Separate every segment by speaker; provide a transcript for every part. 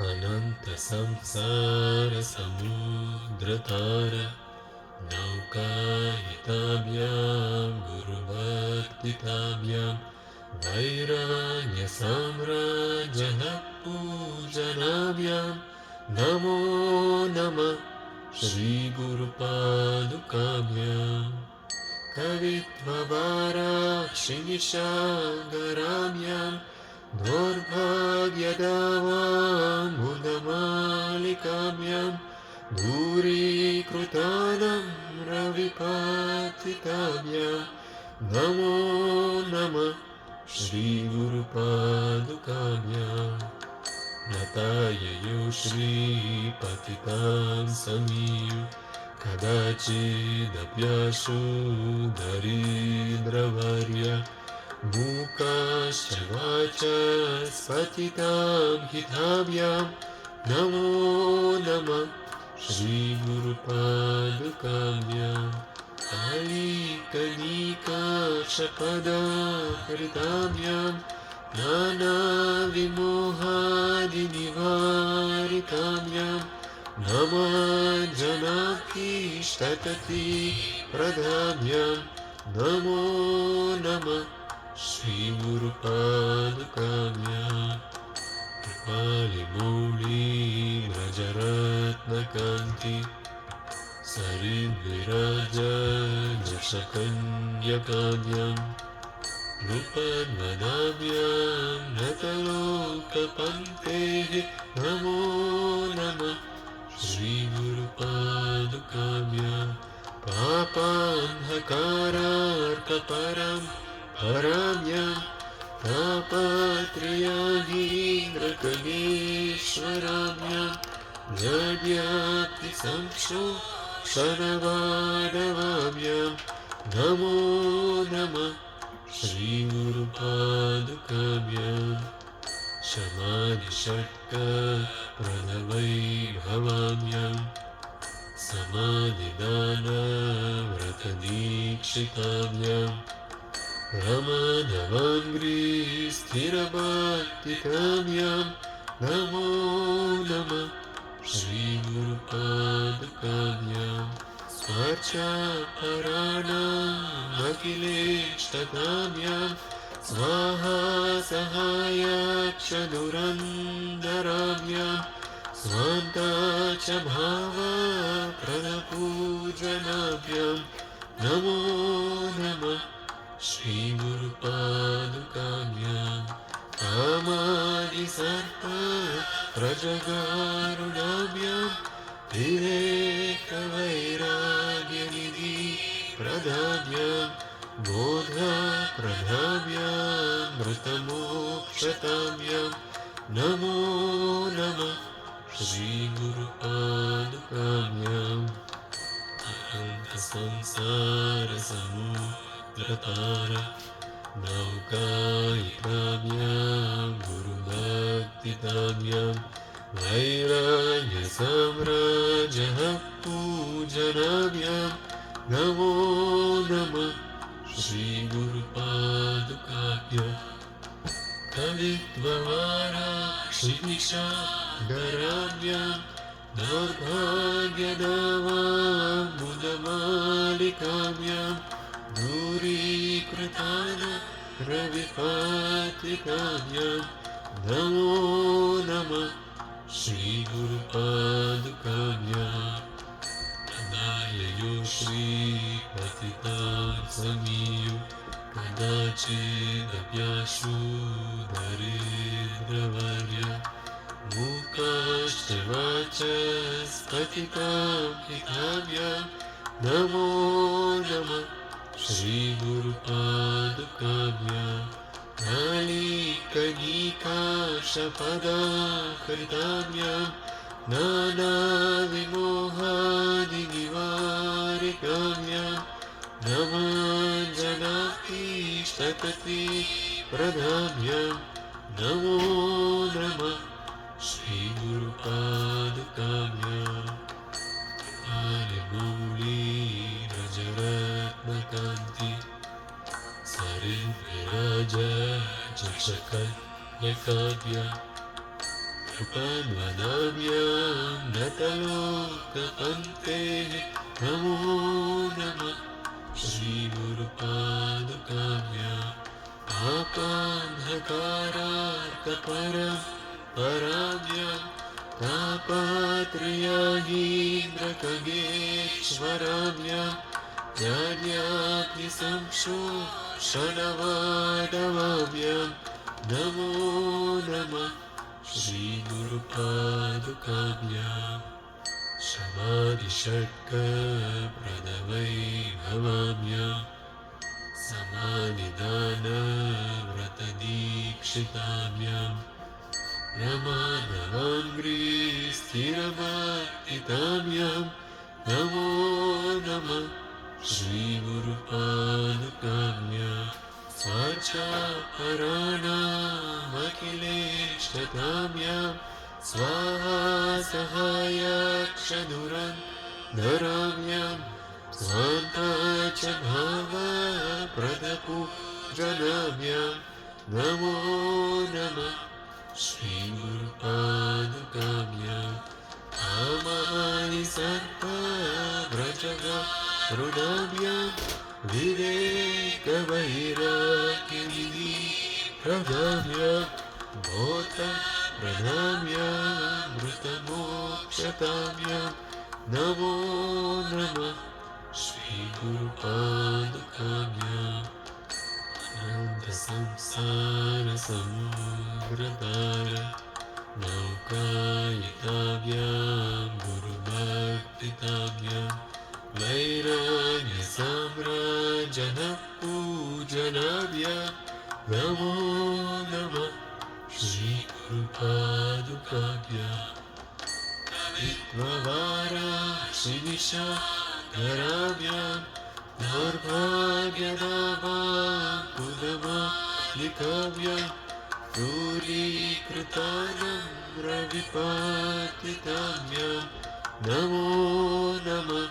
Speaker 1: अनंत संसार समुद्रतार नौकायिताभ्यां गुरुभक्तिताभ्यां वैराग्य साम्राज्यः पूजनाभ्यां नमो नमः श्रीगुरुपादुकाभ्याम् कवित्ववाराक्षिनिशागराभ्यां दौर्भाग्यदावामुदमालिकाभ्यां दूरीकृतानं रविपातिताभ्यां नमो नमः श्रीगुरुपादुकाभ्याम् नताययो श्रीपतितां समीयु कदाचिदप्याशु दरिद्रवर्य मूकाश्च वाचस्पतितां हिताभ्यां नमो नमः श्रीगुरुपादुकाभ्याम् आलीकनीकाशपदाकृताभ्यां नानाविमोहादिनिवारिताभ्यां नमः जनाभीष्टतति प्रदाभ्यां नमो नमः श्रीगुरुपादुकाभ्याम् कृपालिमौली व्रजरत्नकान्ति सरिद्विराजशकन्यकाभ्यां नृपद्वदाभ्यां नतलोकपङ्क्तेः नमो नमः श्रीगुरुपादुकाभ्यां पापान्धकारार्कपरं पराभ्यां तापत्रयागीन्द्रकलेश्वराभ्यां जड्याप्तिसंक्षोक्षणवाडवाभ्यां नमो नमः श्रीगुरुपादुकाभ्याम् शमादिषट्कप्रणवैभवाभ्यां समाधिदानव्रतदीक्षिताभ्यां रमणवाङ्घ्रिस्थिरभक्तिकाभ्यां नमो नमः श्रीगुरुपादुकाभ्याम् स्वार्चापराणामखिलेष्टकाभ्यां स्वाहा सहायाक्षदुरन्दराभ्यां स्वान्ता च भावप्रणपूजनाभ्यां नमो नमः श्रीगुरुपादुकाभ्याम् कामादिसर्प प्रजगारुणाभ्यां विवेकवैराग्यनिधि प्रदाभ्यां बोधप्रदाभ्यां मृतमोक्षताभ्यां नमो नमः श्रीगुरुपादुकाभ्याम् अनन्तसंसारसमुद्रतार नौकायिताभ्यां गुरुभक्तिताभ्यां वैराग्यसाम्राज्यः पूजनाभ्यां नमो नमः श्रीगुरुपादुकाभ्याम् कवित्ववाराक्षिनिशागराभ्यां दौर्भाग्यदावामुदमालिकाभ्यां दूरीकृतान रविपातिकाभ्यां नमो नमः श्रीगुरुपादुकाभ्याम् तदाययो श्रीपतितां समीयु कदाचिदप्याशु दरिद्रवर्य मूकाश्च वाचस्पतितां हिताभ्यां नमो नमः श्रीगुरुपादुकाभ्याम् आलीकनीकाशपदाकृताभ्यां नानाविमोहादिनिवारिकाभ्यां नमः जनाभीष्टतति प्रदाभ्यां नमो नमः श्रीगुरुपादुकाभ्याम् आलिमौली व्रजरत्नकान्ति सरिद्विराजशकन्यकाभ्यां कृपद्वदाभ्यां नतलोकपन्तेः नमो नमः श्रीगुरुपादुकाभ्यां पापान्धकारार्कपरं पराभ्यां तापात्रयागीन्द्रखगेश्वराभ्यां ज्ञान्याग्निसंशोषणवाडवाभ्यां नमो नमः श्रीगुरुपादुकाभ्यां समाधिषट्कप्रदवैभवाभ्यां समाधिदानव्रतदीक्षिताभ्यां प्रमादवाङ्घ्रिस्थिरभक्तिताभ्यां नमो नमः श्रीगुरुपादुकाभ्यां स्वाचापराणामखिलेष्टताभ्यां स्वाहा सहायाक्षदुरन्धराभ्यां स्वान्ता च भावप्रदपूजनाभ्यां नमो नमः श्रीगुरुपादुकाभ्यां कामानि सर्पव्रजगरुडाभ्यां विवेकवैराग्यविधिप्रदाभ्यां भूतप्रदाभ्यां मृतमोक्षताभ्यां नमो नमः श्रीगुरुपादुकाभ्यां अनन्तसंसारसमुद्रतार नौकायिताभ्यां गुरुभक्तिताभ्यां वैराग्यसाम्राज्यपूजनाभ्यां नमो नमः श्रीगुरुपादुकाभ्यां विद्ववाराशिनिशाकराभ्यां दौर्भाग्यदावाकुलमालिकाभ्यां दूरीकृतानम्रविपातिताभ्यां नमो नमः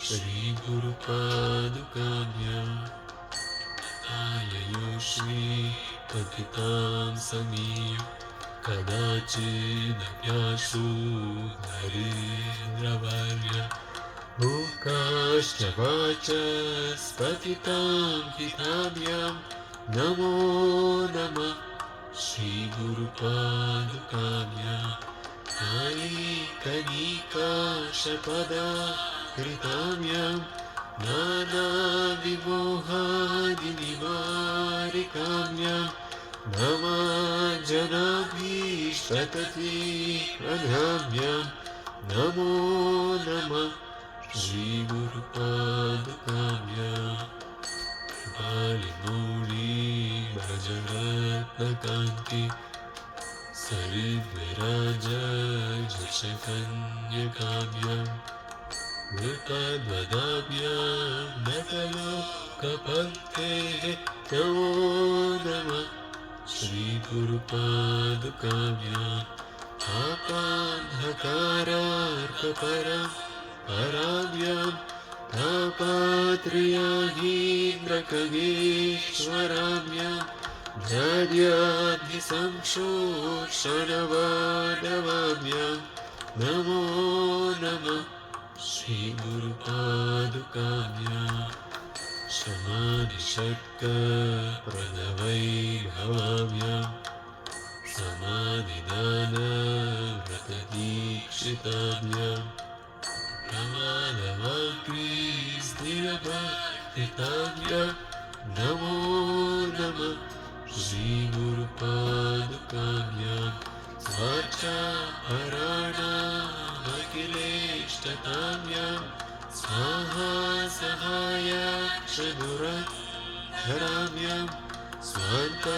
Speaker 1: श्रीगुरुपादुकाभ्यां आययोश्री पतितां समीय कदाचिदप्यासु हरिन्द्रवर्य मूकाश्च वाचस्पतितां हिताभ्यां नमो नमः श्रीगुरुपादुकाभ्यां कायिकनिकाशपदाकृताभ्यां नानाविमोहादिनिवारिकाभ्यां नमाजनाभीष्टततिप्रदाभ्यां नमो नमः श्रीगुरुपादुकाभ्यां बालिमौलिभजरत्नकान्ति सरिद्विराजयशकन्यकाभ्यां नृपद्वदाभ्यां नतलोकपन्तेः नमो नमः श्रीगुरुपादुकाभ्यां पापान्धकारार्कपरं पराभ्यां तापात्रयागीन्द्रखगेश्वराभ्यां जाड्याग्निसंशोषणवाडवाभ्यां नमो नमः श्रीगुरुपादुकाभ्यां समाधिषट्कप्रदवैभवाभ्यां समाधिदानव्रतदीक्षिताभ्यां प्रमादवाग्निस्थिरभक्तिताभ्यां नमो नमः श्रीगुरुपादुकाभ्यां स्वाचापराणामखिलेष्टताभ्यां स्वाहा सहायाक्षदुरन्धराभ्यां स्वान्ता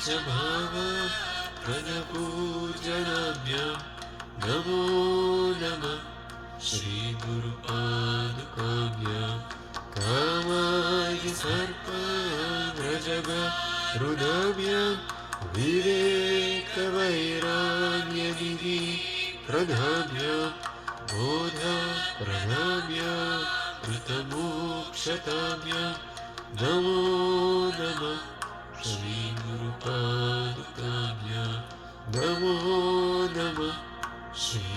Speaker 1: च भावप्रदपूजनाभ्यां नमो नमः श्रीगुरुपादुकाभ्यां कामायि सर्पव्रजगरुडाभ्यां विवेकवैराग्यविधिप्रदाभ्यां बोधप्रदाभ्यां कृतमोक्षताभ्यां नमो नमः श्रीगुरुपादुकाभ्यां नमो नमः श्री